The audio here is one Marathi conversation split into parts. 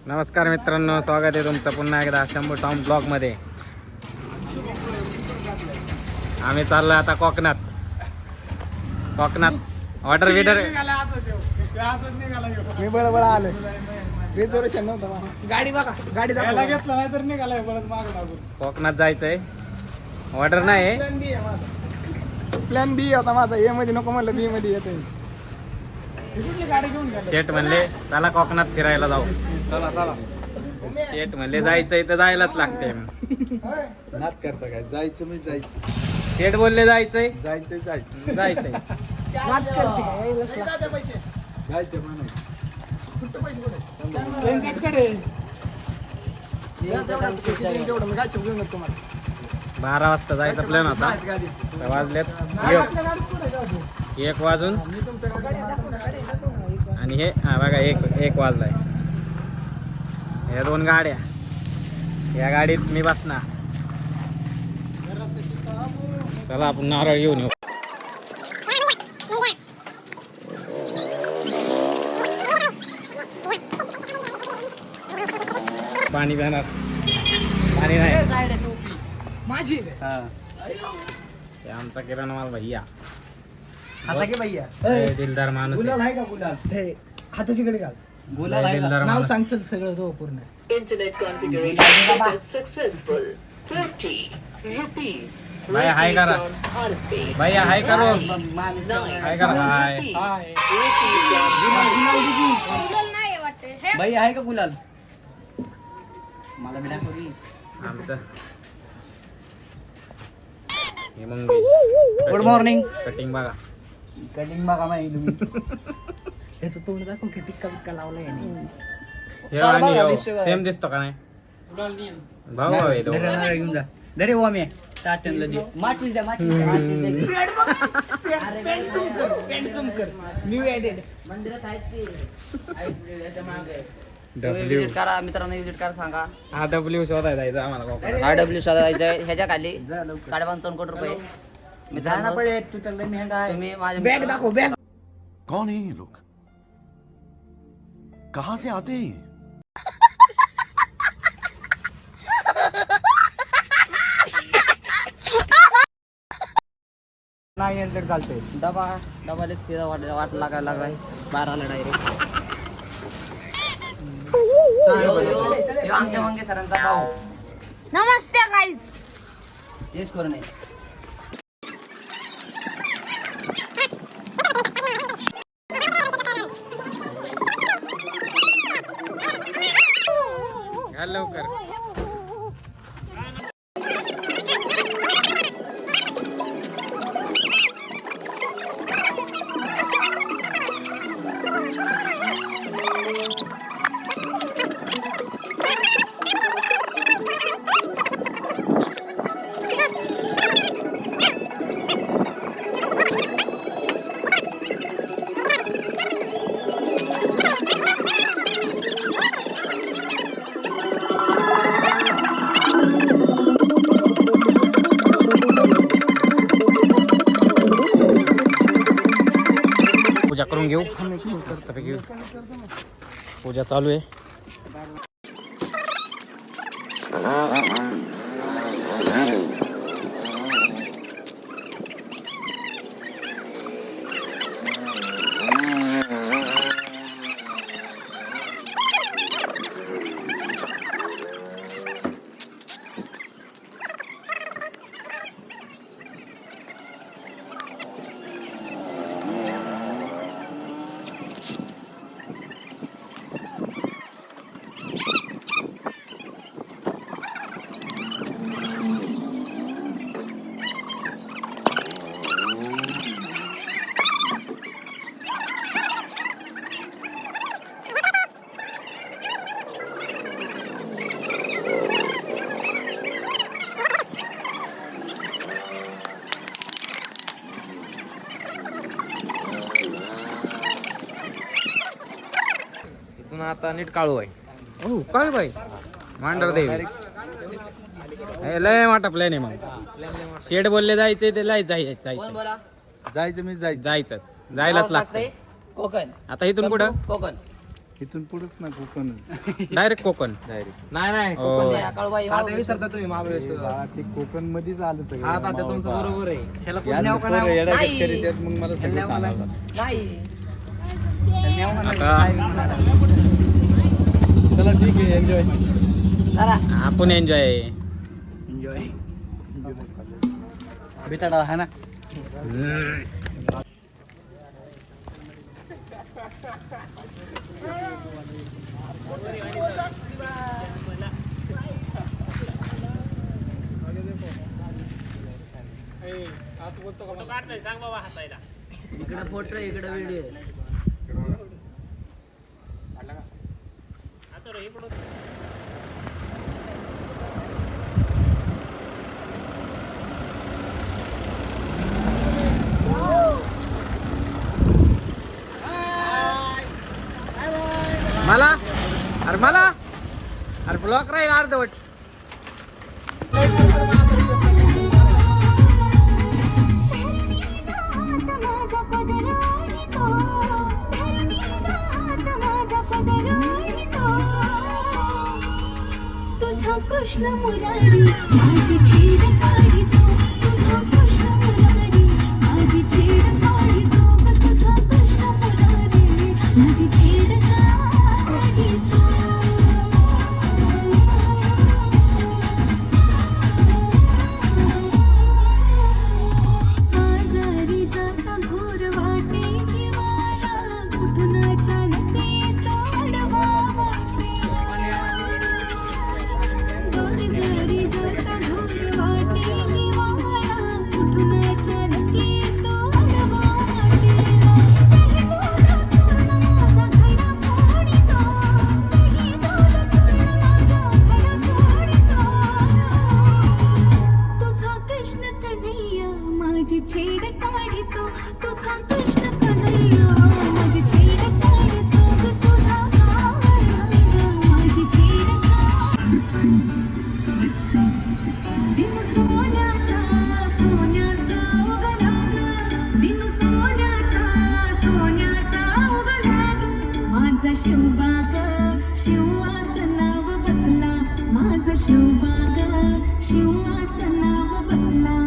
नमस्कार मित्रांनो, स्वागत आहे तुमचं पुन्हा एकदा शंभू टाउन ब्लॉग मध्ये. आम्ही चाललोय आता कोकणात. ऑर्डर विडर मी बळबळ आलोय. रिझर्वेशन नव्हतं. गाडी बघा, गाडी दाखवला घेतला नाही तर निघालाय बळच मागं लागून. कोकणात जायचंय. ऑर्डर नाही. प्लॅन बी होता माझा. ए मध्ये नको म्हणलं, बी मध्ये येतोय. गाडी घेऊन शेठ म्हणले चला कोकणात फिरायला जाऊ. चला चला. शेठ म्हणले जायचंय तर जायलाच लागतंय. नाद करता काय? जायचं मी जायचं. शेठ बोलले जायचंय जायचंय जायचं जायचंय. नाद करते काय? पैसे जायचं म्हणून सुट्टे पैसे कुठे? 12 वाजता जायचा प्लॅन होता. तर वाजलेत 1 वाजून आणि हे बघा एक वाजलाय. या 2 गाड्या. या गाडीत मी बसणार. चला आपण नारळ घेऊन येऊ. पाणी पिणार. पाणी नाही माझी हे आमचा किराणा माल भैया. आता की भैया दिलदार माणूस आहे. गुलाल आहे का? गुलाल हे हाताची कडे घाल. गुलाल आहे. दिलदार नाव माणूस. सांग चल सगळं तो पूर्ण. Internet configuration successful. 30 rupees. भाई हाय करा. भैया हाय करो. हाय करा. हाय. भैया आहे का गुलाल? मला बिना आमचं हे मंगेश. Good morning. कटिंग बघा. कटिंग बघा माहिती तुम्ही. याचं तोंड दाखव की टिक्का बिक्का लावलाय याने. हे आणि सेम दिसतो का नाही? भाऊ आहे तो. घेऊन जा. दरे वो मी टाटनला दे. माचीस द्या, माचीस द्या. New added. मंदिरात आहेत ते. डब्ल्यू विजिट करा मित्रांनो, विजिट करा. सांगा हा डब्ल्यू शोधायला जायचं आम्हाला कोकणात. RW शोधायचं ह्याच्या खाली 55 कोटी रुपये. मित्रांनो तुम्ही माझ्या बॅग दाखव, बॅग. कौन है ये लोग? कहां से आते हैं? नाही एंटर चालतंय. डबा सीधा वाट लागायला लागलाय 12ला डायरेक्ट. आमच्या मंगे सरांचा भाऊ. नमस्ते गाइस. येस करू नये. घाल लवकर. पूजा करून घेऊ. मस्तपैकी पूजा चालू आहे. इथून आता नीट काळू आहे. हो काळू बाई मांडर देवी. लय मोठा प्लॅन आहे. मग शेड बोलले जायचंय ते कोण बोला? जायचं मी जायचं. जायचंच. जायलाच लागतंय. कोकण. आता इथून कुठं? कोकण. इथून पुढेच ना कोकण डायरेक्ट कोकण. नाही नाही हो. काळूबाई तात्या विसरता तुम्ही महाबळेश्वर. ते कोकण मध्येच आलं सगळं. हा तात्या तुमचं बरोबर आहे. नाही. मग मला सगळं सांगावं. नाही आता चला ठीक आहे एन्जॉय. जरा आपण एन्जॉय. बेटाडा आहे ना. इकडे फोटो इकडे व्हिडिओ. मला अरे ब्लॉक राहील अर्धवट. तुझा कृष्ण मुरारी माझी छेड काढितो. तुझा कृष्ण मुरारी माझी छेड काढितो. तुझा कृष्ण मुरारी माझी छेड काढितो. आजारी जाता घोर वाटे जीवाला. कुठून अचानक येतो आडवा वाटेला. आजारी जाता घोर वाटे जीवाला. कुठून अचानक येतो आडवा वाटेला. काही दोन चूर्ण माझा खडा फोडितो. काही दोन चूर्ण माझा खडा फोडितो. तुझा कृष्ण कन्हैया माझी छेड काढितो. तुझा कृष्ण कन्हैया माझी छेड काढितो. तुझा कान्हा माझी छेड काढितो. दिन सोन्याचा सोन्याचा उगला ग. दिन सोन्याचा सोन्याचा उगला ग. माझा शिवबाग शिवासनावर बसला. माझा शिवबाग शिवासनावर बसला.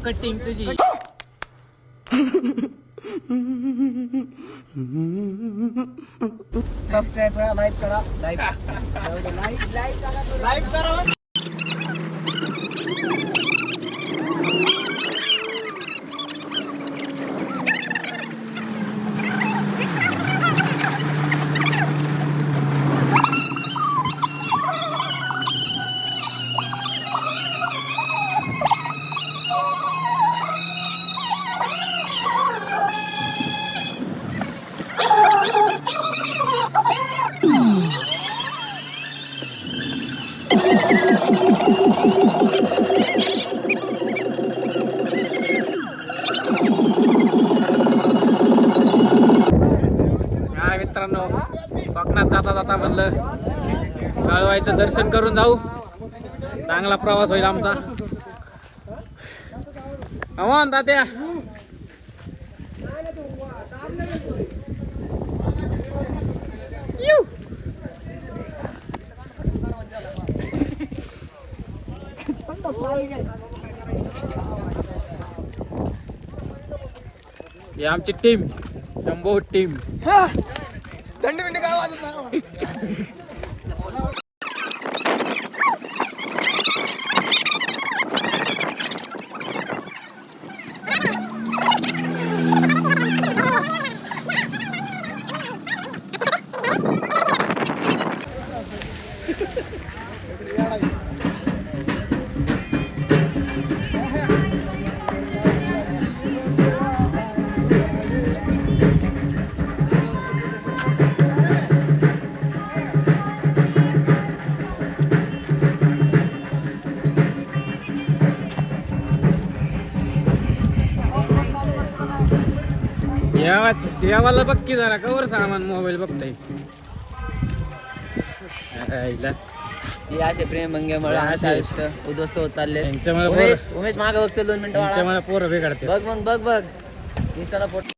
कटिंग तुझी. सबस्क्राईब करा, लाईक करा, लाईक करा. काय मित्रांनो, कोकणात जाता जाता म्हणलं काळवाईचं दर्शन करून जाऊ. चांगला प्रवास होईल आमचा. अमोन तात्या ही आमची टीम, जम्बो टीम. दंड बिंड काय वाजत नाही. देवाला बघ की जरा कवर सामान मोबाईल बघताय. आईला. हे असे प्रेम भंग्यामुळे आमचं आयुष्य उद्ध्वस्त होत चालले. त्यांच्यामुळे उमेश मागे बघ, चल 2 मिनिटं वाढा. त्यांच्यामुळे पोरं बिघडते. बघ मग बघ इंस्टाला फोटो.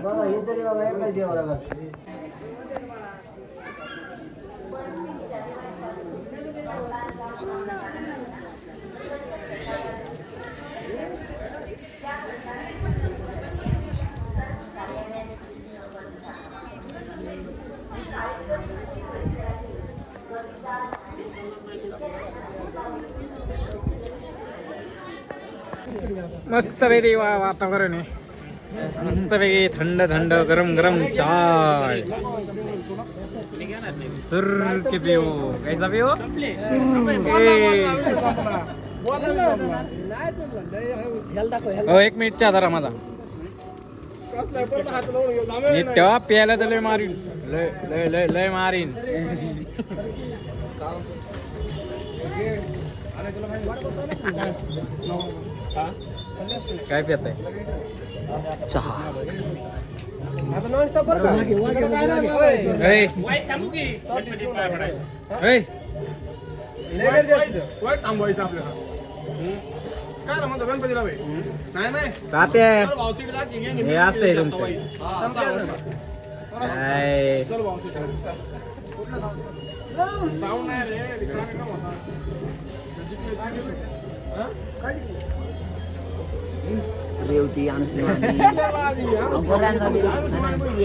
बघा हे तरी बघा एकच देवा लागत. मस्त पैकी वातावरण आहे. मस्त पैकी थंड थंड गरम गरम चाय. सुर के पिओ. कैसा पिओ? हो 1 मिनिट चहा जरा माझा. नीट ठेवा, प्यायला तर लय मारीन. लय लय लय लय मारीन. काय पित आहे? चहा. काय ना म्हणतो गणपतीला भाई? नाही नाही तात्या चल भाऊ सीट दाखव, घे, घे. हे असं आहे तुमचं. काय चल भाऊ सीट. साऊंड नाही रे, रिकामी काम होता. हा? काय? रेवती आणखी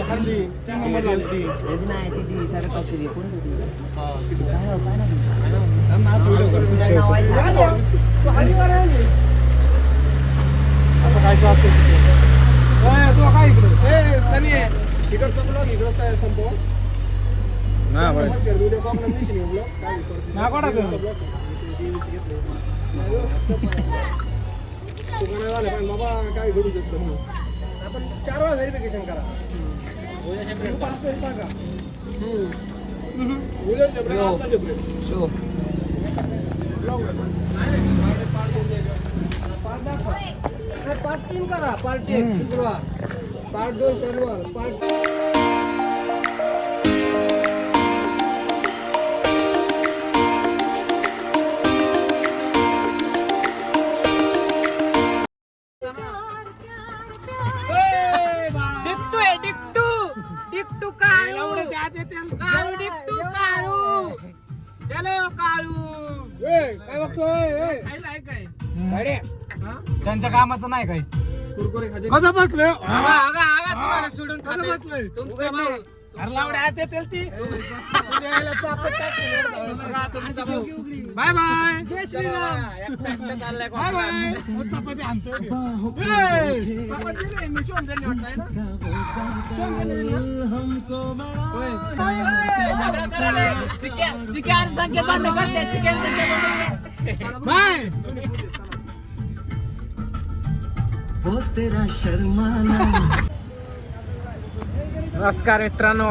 हल्ली तीन नंबरला होती. नाही ती सगळं कशी कोण होती? असं काय चालतं तू काय इकडं सनी आहे इकडचा ब्लॉग इकडं काय संपव ना बरं. उद्या कॉमन मिशन ब्लॉग काय झालं पण बाबा काय घडू शकतो आपण 4 वेळा व्हेरिफिकेशन करा. उद्याच्या ब्रेक आताचे ब्रेक शो पार्ट 3 करा. पार्ट 1 शुक्रवार, पार्ट 2 शनिवार, पार्ट काय बघतोय त्यांच्या कामाचं नाही काय. कुरकुरे खाते कसं बसलोय तुम्हाला सोडून कसं बसलोय बाय बाय जय श्रीराम बाय बाय चपाती आणतोय चपाती मी शिवम त्यांनी वाटतंय ना शिवम त्यांनी बाय नमस्कार मित्रांनो,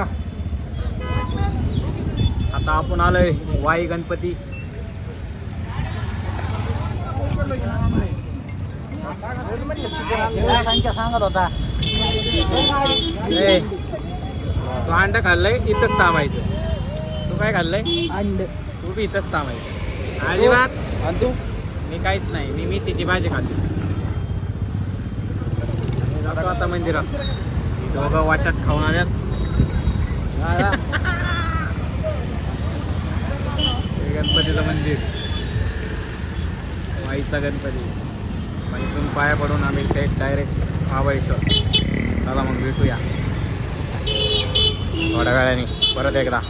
आता आपण आलोय वाई गणपती. संख्या सांगत होता. ए, तू अंड खाल्लंय इथंच थांबायचं. तू काय खाल्लंय? अंड. तू बी इथंच थांबायचं अजिबात. आणि तू मी काहीच नाही, मी मेथीची भाजी खाल्ली. जातो आता मंदिरात. दोघं वाचाट खाऊन आल्यात. हे गणपतीचं मंदिर, वाईचा गणपती. इथून पाया पडून आम्ही थेट डायरेक्ट महाबळेश्वर. चला मग भेटूया थोड्या वेळाने परत एकदा.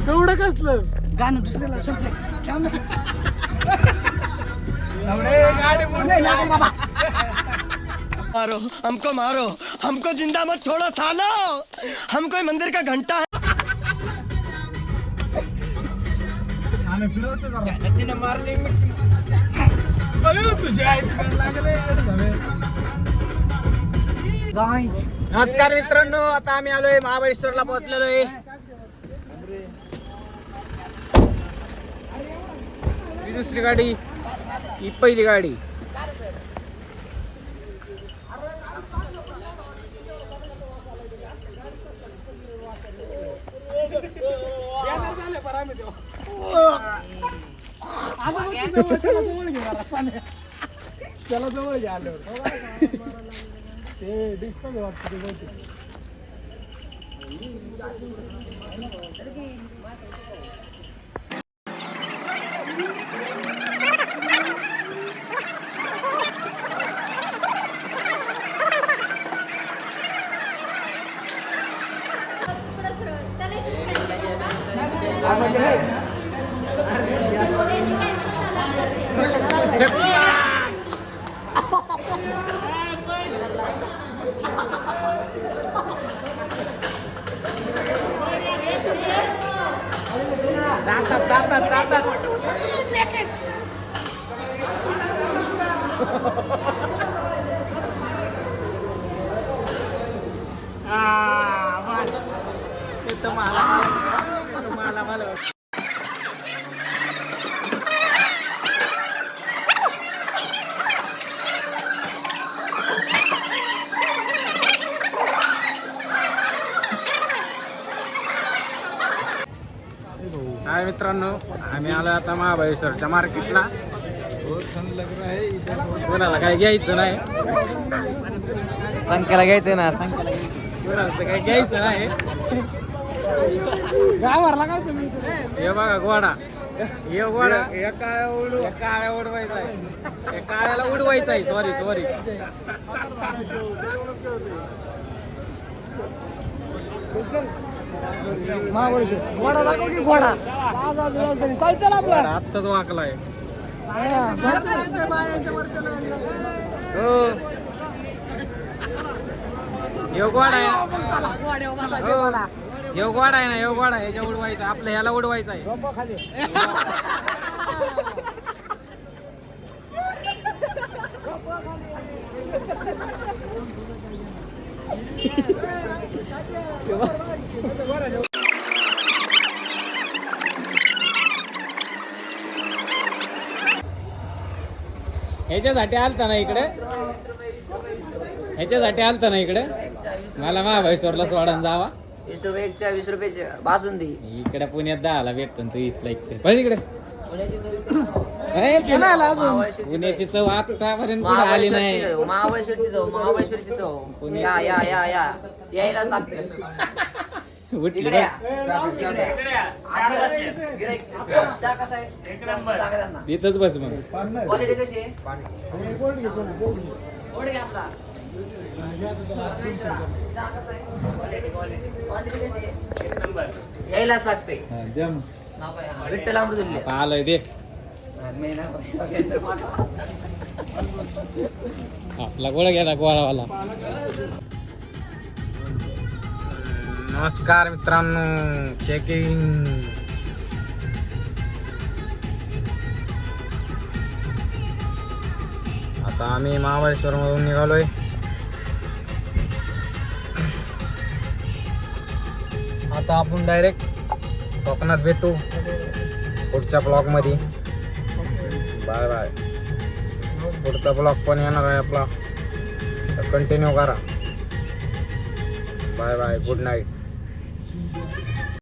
कवडं कसलं गाणं दुसऱ्याला मारो हमको जिंदा मत छोड़ो सालो हम कोई मंदिर का घंटा है नमस्कार मित्रांनो, आता आम्ही आलोय महाबळेश्वरला पोहोचलेलो आहे. ही दुसरी गाडी, ही पहिली गाडी. त्याला जवळ घ्या ते दिसतं वाटतं. हाय मित्रांनो, आम्ही आलो आता महाबळेश्वरच्या मार्केटला. कोणाला काय घ्यायचं नाही, संख्याला घ्यायचंय ना, संख्याला कोणाला काय घ्यायचं नाही. गावाला काय तुम्ही हे बघा घोडा, हे घोडा काळ्या उडवायचा आहे, हे काळ्याला उडवायचा आहे. सॉरी घोडा दाखव की घोडा सायचल आपला आत्ताच वाकलाय. हो, हे घोडा आहे, हे घोडा आहे ना, हे घोडा ह्याच्या उडवायचा, आपलं ह्याला उडवायचा आहे. ह्याच्यासाठी आलता ना इकडे, ह्याच्यासाठी आलता ना इकडे, मला महाबळेश्वरला सोडून जावा. 20 रुपये 20 रुपयाची बासुंदी. इकडे पुण्यात 10ला भेटतो तू 20ला इकडे. पण इकडे पुण्याची चव आतापर्यंत आली नाही. महाबळेश्वरची चव पुणे- या या या या यायला सांगते. उठली इकडे या. इकडे या. चहा कसा आहे? सांगा त्यांना. इथंच बस मग. क्वालिटी कशी आहे? गोड घ्या आपला. चहा कसा आहे? क्वालिटी कशी आहे? यायलाच लागते. नाव काय? विठ्ठल अमृतुल्य. आलंय दे मी ना आपला गोळा गेला गोळावाला. नमस्कार मित्रांनो, चेकिंग. आता आम्ही महाबळेश्वर मधून निघालोय. आता आपण डायरेक्ट कोकणात भेटू पुढच्या ब्लॉग मध्ये. Bye bye. पुढचा ब्लॉग पण येणार आहे आपला, कंटिन्यू करा. Bye bye, good night.